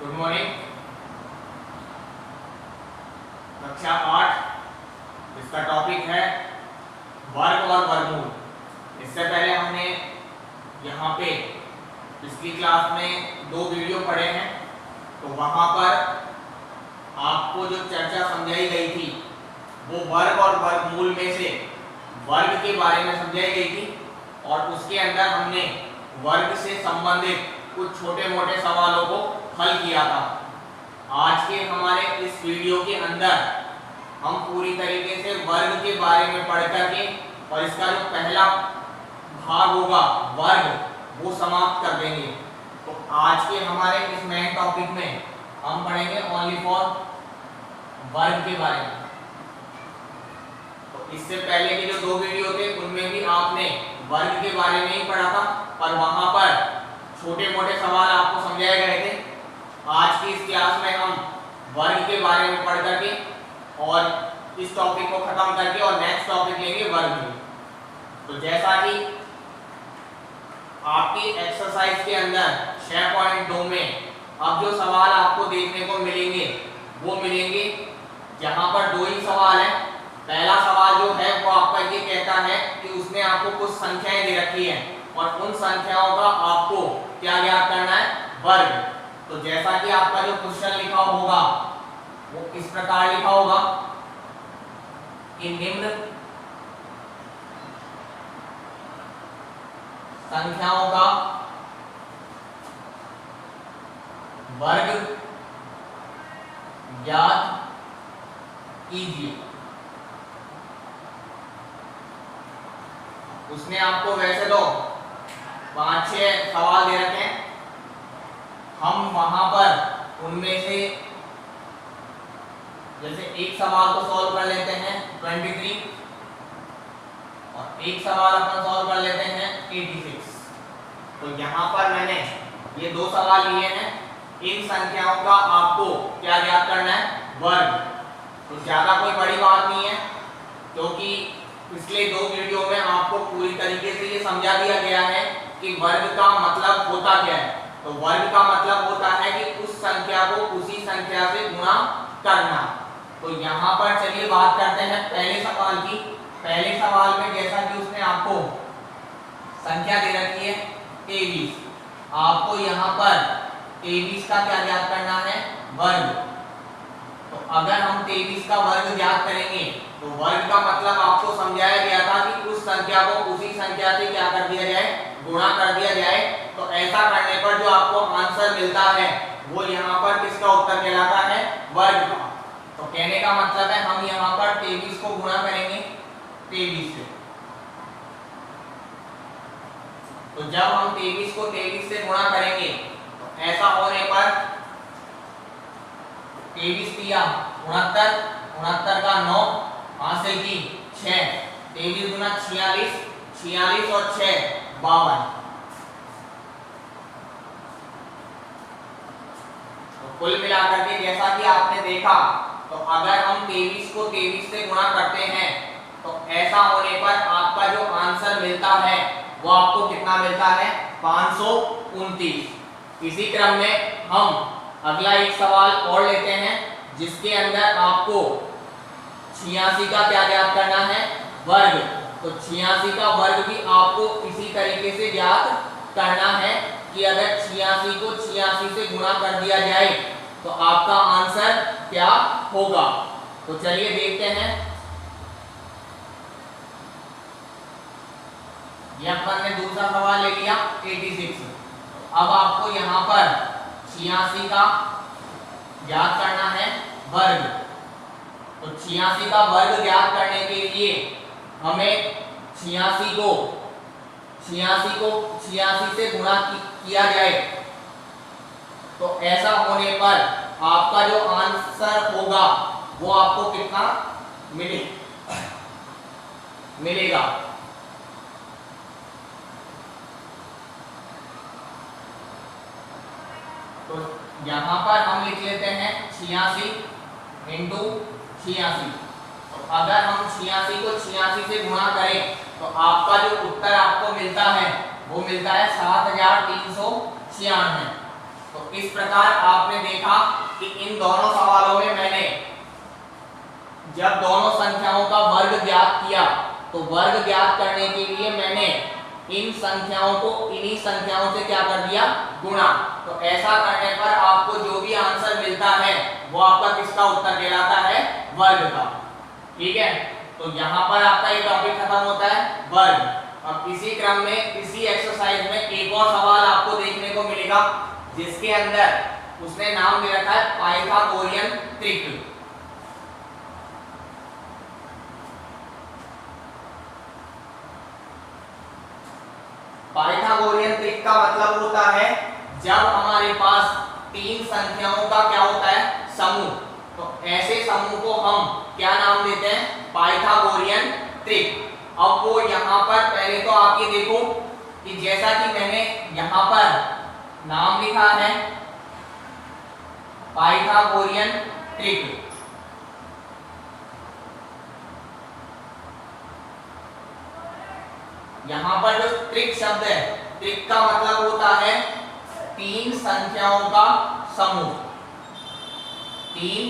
Good morning. कक्षा 8, इसका topic है वर्ग और वर्गमूल। इससे पहले हमने यहाँ पे पिछली क्लास में 2 वीडियो पढ़े हैं, तो वहाँ पर आपको जो चर्चा समझाई गई थी वो वर्ग और वर्गमूल में से वर्ग के बारे में समझाई गई थी, और उसके अंदर हमने वर्ग से संबंधित कुछ छोटे मोटे सवालों को हल किया था। आज के हमारे इस वीडियो के अंदर हम पूरी तरीके से वर्ग के बारे में पढ़ करके और इसका जो पहला भाग होगा वर्ग वो समाप्त कर देंगे। तो आज के हमारे इस मेन टॉपिक में हम पढ़ेंगे ओनली फॉर वर्ग के बारे में। तो इससे पहले के जो 2 वीडियो थे उनमें भी आपने वर्ग के बारे में ही पढ़ा था, और वहां पर छोटे मोटे सवाल आपको समझाए गए थे। आज की इस क्लास में हम वर्ग के बारे में पढ़ करके और इस टॉपिक को खत्म करके और नेक्स्ट टॉपिक लेंगे वर्ग में। तो जैसा कि आपकी एक्सरसाइज के अंदर 6.2 में अब जो सवाल आपको देखने को मिलेंगे वो मिलेंगे जहां पर 2 ही सवाल हैं। पहला सवाल जो है वो आपका ये कहता है कि उसने आपको कुछ संख्याएं दे रखी हैं और उन संख्याओं का आपको क्या ज्ञात करना है, वर्ग। तो जैसा कि आपका जो क्वेश्चन लिखा होगा वो इस प्रकार लिखा होगा कि निम्न संख्याओं का वर्ग ज्ञात कीजिए। उसने आपको वैसे तो 5-6 सवाल दे रखे हैं, हम वहां पर उनमें से जैसे एक सवाल को सॉल्व कर लेते हैं 23 और एक सवाल अपन सॉल्व कर लेते हैं 86। तो यहाँ पर मैंने ये 2 सवाल लिए हैं, इन संख्याओं का आपको क्या ज्ञात करना है, वर्ग। तो ज्यादा कोई बड़ी बात नहीं है, क्योंकि पिछले 2 वीडियो में आपको पूरी तरीके से ये समझा दिया गया है कि वर्ग का मतलब होता क्या है। तो वर्ग का मतलब होता है कि उस संख्या को उसी संख्या से गुणा करना। तो यहाँ पर चलिए बात करते हैं पहले सवाल की। पहले सवाल में जैसा कि उसने आपको संख्या दे रखी है 23, आपको यहाँ पर 23 का क्या ज्ञात करना है, वर्ग। तो अगर हम 23 का वर्ग ज्ञात करेंगे तो वर्ग का मतलब आपको समझाया गया था कि उस संख्या को उसी संख्या से क्या कर दिया जाए, गुणा कर दिया जाए। तो ऐसा करने पर जो आपको आंसर मिलता है वो यहाँ पर किसका उत्तर कहलाता है, वर्ग का। तो कहने का मतलब है हम यहाँ पर 23 को गुणा करेंगे 23 से। तो जब हम 23 को 23 से गुणा करेंगे तो ऐसा होने पर 23 दिया 69, 69 का 9 हासिल की 6, 23 गुना 46, 46 और 6 52। तो कुल मिलाकर के जैसा कि आपने देखा, तो अगर हम 23 को 23 से गुणा करते हैं तो ऐसा होने पर आपका जो आंसर मिलता है वो आपको कितना मिलता है, 529। इसी क्रम में हम अगला एक सवाल और लेते हैं जिसके अंदर आपको 86 का क्या ज्ञात करना है, वर्ग। तो 86 का वर्ग भी आपको इसी तरीके से ज्ञात करना है कि अगर 86 को 86 से गुणा कर दिया जाए तो आपका आंसर क्या होगा। तो चलिए देखते हैं। यह अपन ने दूसरा सवाल ले लिया 86। अब आपको यहाँ पर 86 का ज्ञात करना है, वर्ग। तो 86 का वर्ग ज्ञात करने के लिए हमें 86 को 86 से गुणा किया जाए। तो ऐसा होने पर आपका जो आंसर होगा वो आपको कितना मिलेगा। तो यहाँ पर हम लिख लेते हैं 86 इंटू 86। तो अगर हम 86 को 86 से गुणा करें तो आपका जो उत्तर आपको मिलता है वो मिलता है 7396। तो इस प्रकार आपने देखा कि इन दोनों सवालों में मैंने जब दोनों संख्याओं का वर्ग ज्ञात किया तो वर्ग ज्ञात करने के लिए मैंने इन संख्याओं को इन्हीं संख्याओं से क्या कर दिया, गुणा। तो ऐसा करने पर आपको जो भी आंसर मिलता है वो आपका किसका उत्तर कहलाता है, वर्ग का। ठीक है, तो यहाँ पर आपका ये टॉपिक खत्म होता है, वर्ग। अब इसी क्रम में इसी एक्सरसाइज में एक और सवाल आपको देखने को मिलेगा जिसके अंदर उसने नाम दे रखा है पाइथागोरियन त्रिक। पाइथागोरियन त्रिक का मतलब होता है जब हमारे पास तीन संख्याओं का क्या होता है, समूह। तो ऐसे समूह को हम क्या नाम देते हैं, पाइथागोरियन त्रिक। अब वो यहाँ पर पहले तो आप ये देखो कि जैसा कि मैंने यहाँ पर नाम लिखा है पाइथागोरियन त्रिक, यहाँ पर जो त्रिक शब्द है, त्रिक का मतलब होता है तीन संख्याओं का समूह। तीन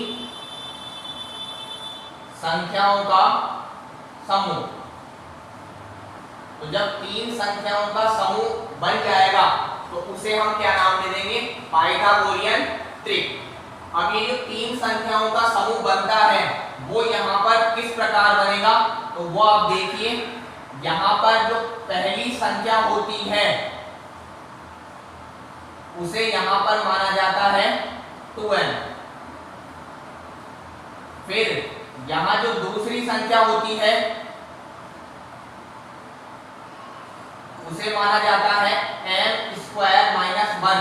संख्याओं का समूह। तो जब तीन संख्याओं का समूह बन जाएगा तो उसे हम क्या नाम दे देंगे, पाइथागोरियन त्रिक। अब ये जो तीन संख्याओं का समूह बनता है वो यहाँ पर किस प्रकार बनेगा, तो वो आप देखिए। यहाँ पर जो पहली संख्या होती है उसे यहाँ पर माना जाता है 2n। फिर यहाँ जो दूसरी संख्या होती है उसे माना जाता है m² - 1।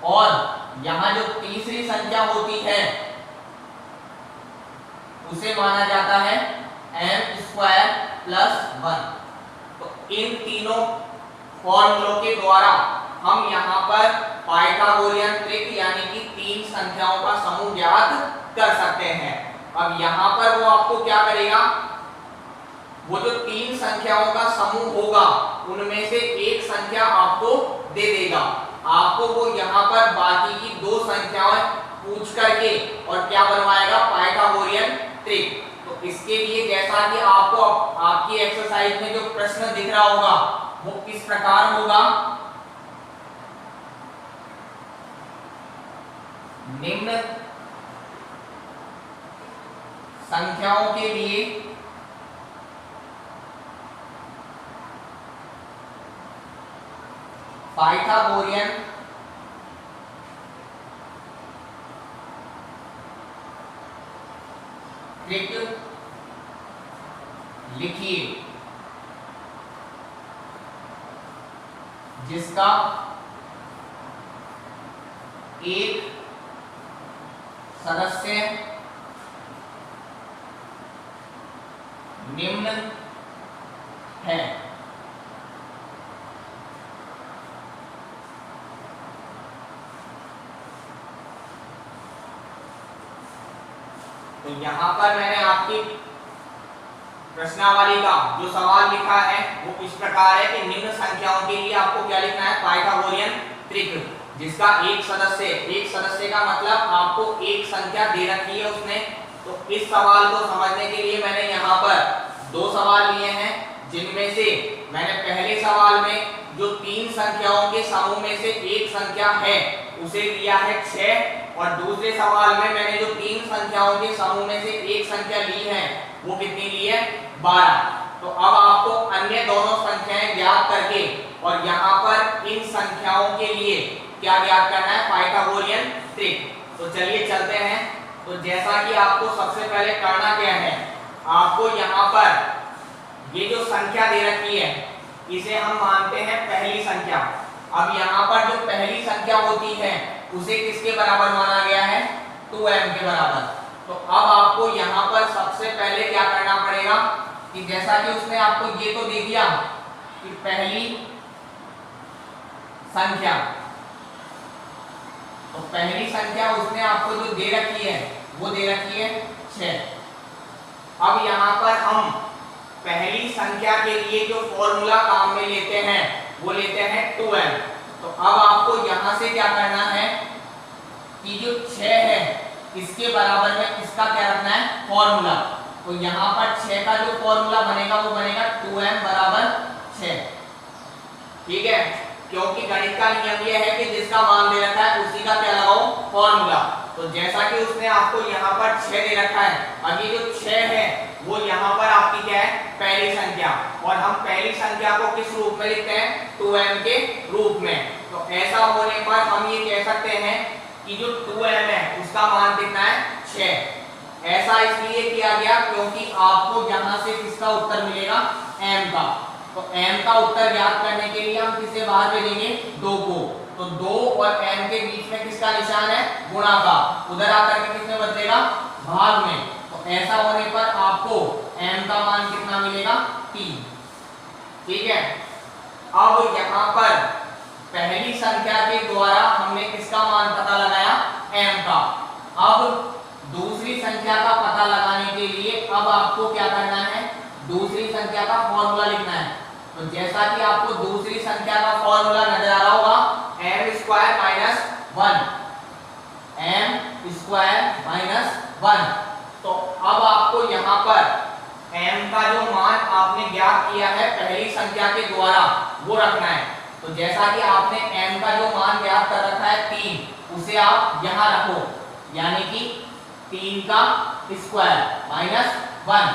और यहाँ जो तीसरी संख्या होती है उसे माना जाता है m² + 1। तो इन तीनों फॉर्मूलों के द्वारा हम यहाँ पर पाइथागोरियन त्रिक यानी कि तीन संख्याओं का समूह ज्ञात कर सकते हैं। अब यहाँ पर वो आपको क्या करेगा, वो जो तीन संख्याओं का समूह होगा उनमें से एक संख्या आपको दे देगा। आपको वो यहाँ पर बाकी की दो संख्याएं पूछ करके और क्या बनवाएगा, पाइथागोरियन त्रिक। तो इसके लिए जैसा कि आपको आपकी एक्सरसाइज में जो प्रश्न दिख रहा होगा वो किस प्रकार होगा, निम्न संख्याओं के लिए पाइथागोरियन त्रिक लिखिए जिसका एक सदस्य निम्न है। तो यहां पर मैंने आपकी प्रश्नावली का जो सवाल लिखा है वो इस प्रकार है कि निम्न संख्याओं के लिए आपको क्या लिखना है, पाइथागोरियन त्रिक जिसका एक सदस्य का मतलब आपको एक संख्या दे रखी है उसने। तो इस सवाल को समझने के लिए मैंने यहाँ पर दो सवाल लिए हैं, जिनमें से मैंने पहले सवाल में जो तीन संख्याओं के समूह में से एक संख्या है उसे लिया है 6, और दूसरे सवाल में मैंने जो तीन संख्याओं के समूह में से एक संख्या ली है वो कितनी ली है, 12। तो अब आपको अन्य दोनों संख्याएं ज्ञात करके और यहाँ पर इन संख्याओं के लिए क्या ज्ञात करना है, पाइथागोरियन त्रिक। तो चलिए चलते हैं। तो जैसा कि आपको सबसे पहले करना क्या है, आपको यहाँ पर ये जो संख्या दे रखी है इसे हम मानते हैं पहली संख्या। अब यहाँ पर जो पहली संख्या होती है उसे किसके बराबर माना गया है, 2m के बराबर। तो अब आपको यहाँ पर सबसे पहले क्या करना पड़ेगा कि जैसा कि उसने आपको ये तो दे दिया कि पहली संख्या, तो पहली संख्या उसने आपको जो दे रखी है वो दे रखी है 6। अब यहाँ पर हम पहली संख्या के लिए जो फॉर्मूला काम में लेते हैं वो लेते हैं 2m। तो अब आपको यहां से क्या करना है कि जो 6 है इसके बराबर में इसका क्या रखना है फॉर्मूला। तो यहाँ पर 6 का जो फॉर्मूला बनेगा वो बनेगा 2m बराबर 6। ठीक है, क्योंकि गणित का नियम यह है कि जिसका मान दे रखा है उसी का क्या लगाओ फॉर्मूला। तो जैसा कि उसने आपको यहाँ पर 6 दे रखा है, अब ये जो 6 है वो यहाँ पर आपकी क्या है पहली संख्या, और हम पहली संख्या को किस रूप में लिखते हैं 2m के रूप में। तो ऐसा होने पर हम ये कह सकते हैं कि जो 2m है उसका मान कितना है 6। ऐसा इसलिए किया गया क्योंकि आपको यहाँ से किसका उत्तर मिलेगा m का। तो m का उत्तर ज्ञात करने के लिए हम किसे बाहर भेजेंगे 2 को। तो 2 और m के बीच में किसका निशान है गुणा का, उधर आकर के किसमें बदलेगा भाग में। तो ऐसा होने पर आपको m का मान कितना मिलेगा 3। ठीक है, अब यहाँ पर पहली संख्या के द्वारा हमने किसका मान पता लगाया m का। अब दूसरी संख्या का पता लगाने के लिए अब आपको क्या करना है दूसरी संख्या का फॉर्मूला लिखना है। तो जैसा कि आपको दूसरी संख्या का फॉर्मूला नजर आ रहा होगा m स्क्वायर माइनस 1। तो अब आपको यहाँ पर m का जो मान आपने ज्ञात किया है पहली संख्या के द्वारा वो रखना है। तो जैसा कि आपने m का जो मान ज्ञात कर रखा है 3, उसे आप यहाँ रखो, यानी कि 3 का स्क्वायर माइनस 1,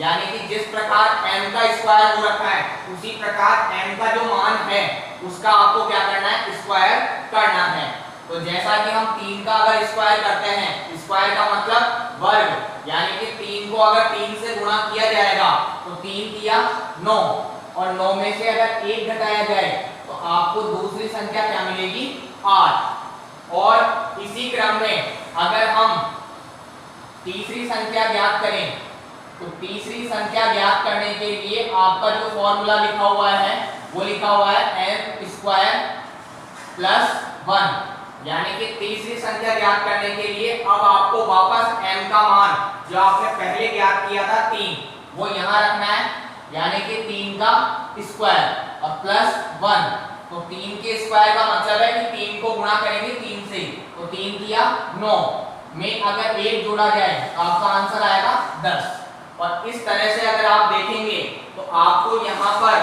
यानी कि जिस प्रकार m का स्क्वायर हो रखा है उसी प्रकार m का जो मान है उसका आपको क्या करना है स्क्वायर करना है। तो जैसा कि हम 3 का अगर स्क्वायर करते हैं, स्क्वायर का मतलब वर्ग, यानी कि 3 को अगर 3 से गुणा किया जाएगा तो 3 किया 9, और 9 में से अगर 1 घटाया जाए तो आपको दूसरी संख्या क्या मिलेगी 8। और इसी क्रम में अगर हम तीसरी संख्या ज्ञात करें तो तीसरी संख्या ज्ञात करने के लिए आपका जो फॉर्मूला लिखा हुआ है वो लिखा हुआ है m स्क्वायर प्लस 1, यानी कि तीसरी संख्या ज्ञात करने के लिए अब आपको वापस m का मान जो आपने पहले ज्ञात किया था 3 वो यहाँ रखना है, यानी कि 3 का स्क्वायर और प्लस 1। तो 3 के स्क्वायर का मतलब है कि 3 को गुणा करेंगे 3 से, तो 3 किया 9 में अगर 1 जोड़ा जाए तो आपका आंसर आएगा 10। और इस तरह से अगर आप देखेंगे तो आपको यहाँ पर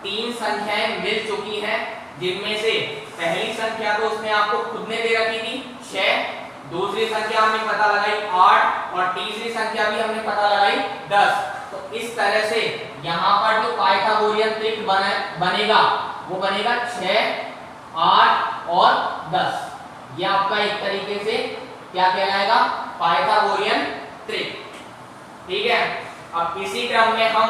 3 संख्याएं मिल चुकी हैं, जिनमें से पहली संख्या तो उसने आपको खुद ने दे रखी थी 6, दूसरी संख्या हमने पता लगाई 8, और तीसरी संख्या भी हमने पता लगाई 10। तो इस तरह से यहाँ पर जो पाइथागोरियन त्रिक बनेगा वो बनेगा 6, 8 और 10। ये आपका एक तरीके से क्या कहलाएगा पाइथागोरियन त्रिक। ठीक है, अब इसी क्रम में हम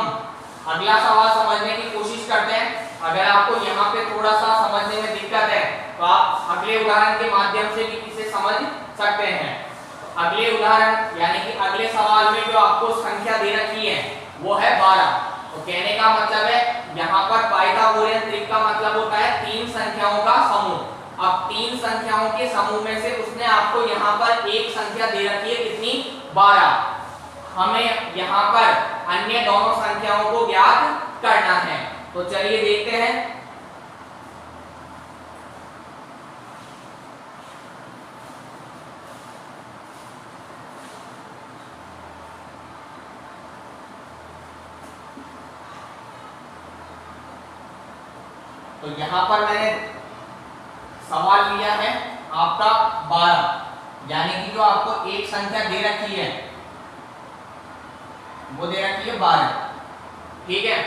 अगला सवाल समझने की कोशिश करते हैं। अगर आपको यहाँ पे थोड़ा सा समझने में दिक्कत है तो आप अगले उदाहरण के माध्यम से भी इसे समझ सकते हैं। तो अगले उदाहरण यानी कि अगले सवाल में जो आपको संख्या दे रखी है वो है 12। तो कहने का मतलब है यहाँ पर पाइथागोरियन त्रिक का मतलब होता है 3 संख्याओं का समूह। अब 3 संख्याओं के समूह में से उसने आपको यहाँ पर एक संख्या दे रखी है कितनी 12। हमें यहाँ पर अन्य दोनों संख्याओं को ज्ञात करना है। तो चलिए देखते हैं। तो यहाँ पर मैंने सवाल लिया है आपका 12, यानी कि जो आपको एक संख्या दे रखी है वो दे रखी है 12। ठीक है,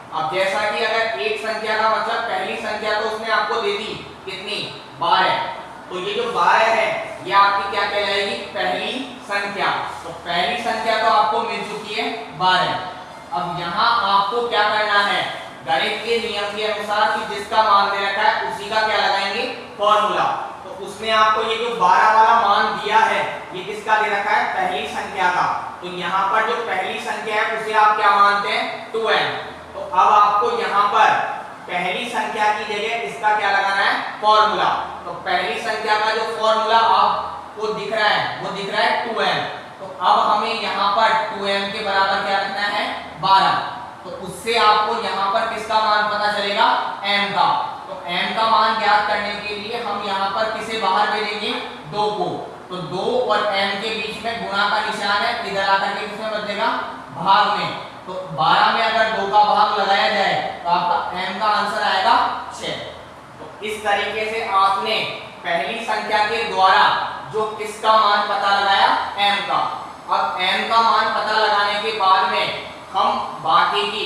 अब जैसा कि अगर एक संख्या का मतलब पहली संख्या तो उसने आपको दे दी कितनी 12, तो ये जो 12 है ये आपकी क्या कहलाएगी पहली संख्या। तो पहली संख्या तो आपको मिल चुकी है 12। अब यहाँ आपको क्या करना है गणित के नियम के अनुसार कि जिसका मान दे रखा है उसी का क्या लगाएंगे फॉर्मूला। तो उसने आपको ये जो 12 वाला मान दिया है ये किसका दे रखा है पहली संख्या का। तो यहाँ पर जो पहली संख्या है उसे आप क्या मानते हैं 2n। तो अब आपको यहाँ पर पहली संख्या की जगह इसका क्या लगाना है फॉर्मूला। तो पहली संख्या का जो फॉर्मूला आपको दिख रहा है वो दिख रहा है 2n। तो अब हमें यहाँ पर 2n के बराबर क्या रखना है 12। तो उससे आपको यहाँ पर किसका मान पता चलेगा m का। तो m का मान ज्ञात करने के लिए हम यहाँ पर किसे बाहर भेजेंगे, 2 को। तो 2 और m के बीच में गुणा का निशान है, इधर आकर के किसमें बदलेगा, भाग में। तो 12 में अगर 2 का भाग लगाया जाए तो आपका m का आंसर आएगा 6। तो इस तरीके से आपने पहली संख्या के द्वारा जो किसका मान पता लगाया, m का। अब m का मान पता लगाने के बाद में हम बाकी की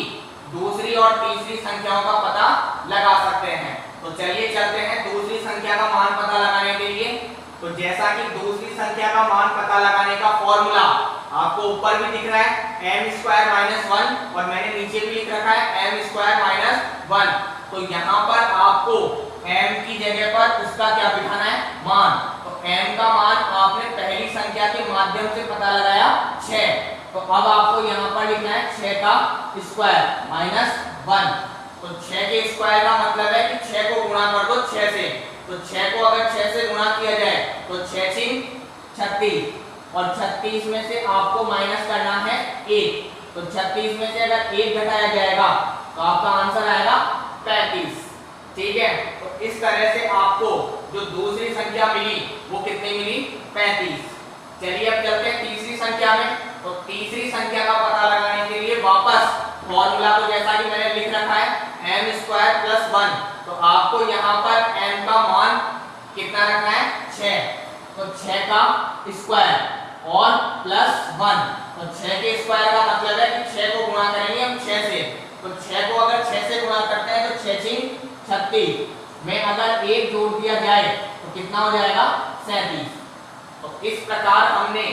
दूसरी और तीसरी संख्याओं का पता लगा सकते हैं। तो चलिए चलते हैं दूसरी संख्या का मान पता लगाने के लिए। तो जैसा कि दूसरी संख्या का मान पता लगाने का फॉर्मूला आपको ऊपर भी दिख रहा है, m² - 1, और मैंने नीचे भी लिख रखा है m² - 1। तो यहाँ पर आपको m की जगह पर उसका क्या बिठाना है, मान। तो m का मान आपने पहली संख्या के माध्यम से पता लगाया 6। तो अब आपको यहाँ पर लिखना है 6 का स्क्वायर माइनस 1। तो 6 के स्क्वायर का मतलब है कि 6 को गुणा कर दो 6 से। तो 6 को अगर 6 से गुणा किया जाए तो 6 6 36, और 36 में से आपको माइनस करना है 1। तो 36 में से अगर 1 घटाया जाएगा तो आपका आंसर आएगा 35। ठीक है, तो इस तरह से आपको जो दूसरी संख्या मिली वो कितनी मिली, 35। चलिए अब चलते हैं तीसरी संख्या में। तो तीसरी संख्या का पता लगाने के लिए वापस फॉर्मूला तो जैसा कि मैंने लिख रखा है m² + 1। तो आपको यहाँ पर m का मान कितना रखना है, 6। तो 6 का स्क्वायर और प्लस 1। तो 6 के स्क्वायर का मतलब है कि 6 को गुणा करेंगे हम 6 से। तो 6 को अगर 6 से गुणा करते हैं तो 6 6 36 में अगर 1 जोड़ दिया जाए तो कितना हो जाएगा, 37। तो इस प्रकार हमने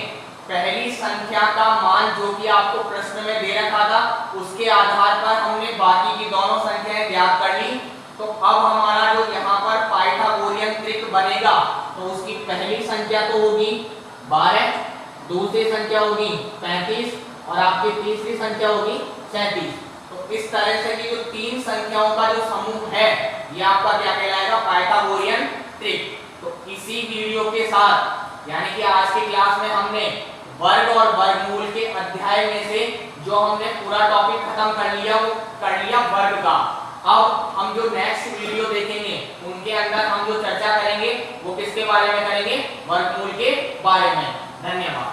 पहली संख्या का मान जो कि आपको प्रश्न में दे रखा था उसके आधार पर हमने बाकी की दोनों संख्याएं ज्ञात कर ली। तो अब हमारा जो यहाँ पर पाइथागोरियन त्रिक बनेगा तो उसकी पहली संख्या तो होगी 12, दूसरी संख्या होगी 35, और आपकी तीसरी संख्या होगी 37। तो इस तरह से कि जो 3 संख्याओं का जो समूह है ये आपका क्या कहलाएगा, पाइथागोरियन त्रिक। तो इसी वीडियो के साथ यानी कि आज की क्लास में हमने वर्ग और वर्गमूल के अध्याय में से जो हमने पूरा टॉपिक खत्म कर लिया वो कर लिया वर्ग का। अब हम जो नेक्स्ट वीडियो देखेंगे उनके अंदर हम जो चर्चा करेंगे वो किसके बारे में करेंगे, वर्गमूल के बारे में। धन्यवाद।